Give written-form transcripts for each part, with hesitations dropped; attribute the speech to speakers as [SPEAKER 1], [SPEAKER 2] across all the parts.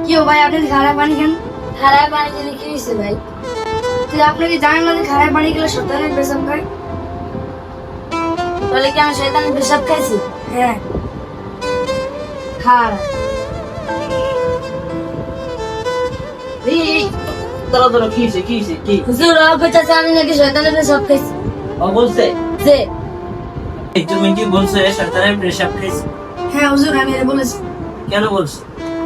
[SPEAKER 1] কি ও ভাই আপনি খারাপ পানি খান?
[SPEAKER 2] খারাপ পানি খেলে কি হয়েছে ভাই?
[SPEAKER 1] তো আপনি কি জানেন না যে খারাপ পানি খেলে শয়তানের পেশাব খায়?
[SPEAKER 2] বলে কি আমি শয়তানের পেশাব খাইছি?
[SPEAKER 1] হ্যাঁ
[SPEAKER 2] খারাপ
[SPEAKER 3] এই দাঁড়া দাঁড়া, কি হয়েছে কি হয়েছে কি?
[SPEAKER 2] হুজুর বলতেছে আমি নাকি শয়তানের পেশাব খাইছি।
[SPEAKER 3] ও বলছে
[SPEAKER 2] যে
[SPEAKER 3] এই তুমি কি বলছো শয়তানের পেশাব খাইছে?
[SPEAKER 1] হ্যাঁ হুজুর আমি এটা বলেছি,
[SPEAKER 3] কেন বলছো?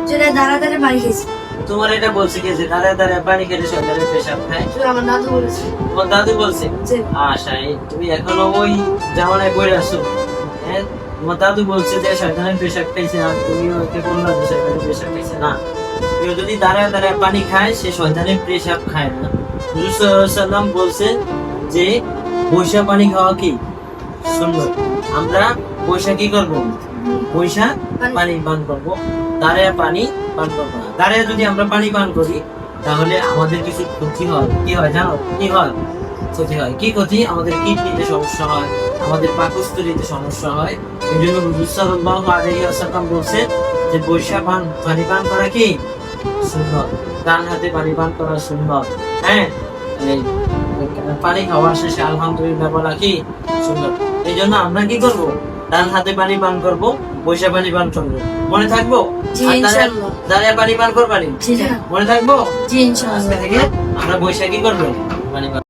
[SPEAKER 1] যেটা দাঁড়া দাঁড়ে পানি খেয়েছি।
[SPEAKER 3] তোমার এটা বলছে কি যে দাঁড়ায় দাঁড়ায় পানি খেলে শয়তানের পেশাব খায়?
[SPEAKER 1] হুজুর আমার দাদু বলেছে।
[SPEAKER 3] তোমার দাদু বলছে?
[SPEAKER 1] যে
[SPEAKER 3] আশা তুমি এখনো ওই জামানায় বই আছো। হ্যাঁ, তোমার দাদু বলছে যে শয়তানের পেশাব খাইছে, আর তুমি ওকে বললা যে শয়তানের পেশাব খাইছে। না, কেউ যদি দাঁড়ায় দাঁড়ায় পানি খায় সে শয়তানের পেশাব খায় না। হুজুর সাল্লাল্লাহু আলাইহি ওয়াসাল্লাম বলছে যে বৈশা পানি খাওয়া কি সুন্দর। আমরা বৈশা কি করব? বৈশা পানি পান করব, দাঁড়ায় পানি পান করবো না। দাঁড়ায় যদি আমরা পানি পান করি তাহলে আমাদের কিছু ক্ষতি হয়। কি হয় জানো? কি হয়? ক্ষতি হয়। কি ক্ষতি? আমাদের কিডনিতে সমস্যা হয়, আমাদের পাকস্থলীতে সমস্যা হয়। এই জন্য হুজুর সাল্লাল্লাহু আলাইহি ওয়াসাল্লাম বলছে যে বৈশা পানি পান করা কি সুন্নাত। ডান হাতে পানি পান করা সুন্নাত। হ্যাঁ, এই পানি খাওয়ার শেষে আলহামদুলিল্লাহ বলা কি সুন্নাত। এই জন্য আমরা কি করব? ডান হাতে পানি পান করব, বৈশা পানি পান করবো। মনে থাকবো?
[SPEAKER 2] জি,
[SPEAKER 3] আর
[SPEAKER 2] ইনশাআল্লাহ।
[SPEAKER 3] দাঁড়িয়ে পানি পান করবানি?
[SPEAKER 2] জি না।
[SPEAKER 3] মনে থাকবো?
[SPEAKER 2] জি ইনশাআল্লাহ।
[SPEAKER 3] আজকে থেকে আমরা বৈশাখী করবো পানি পান।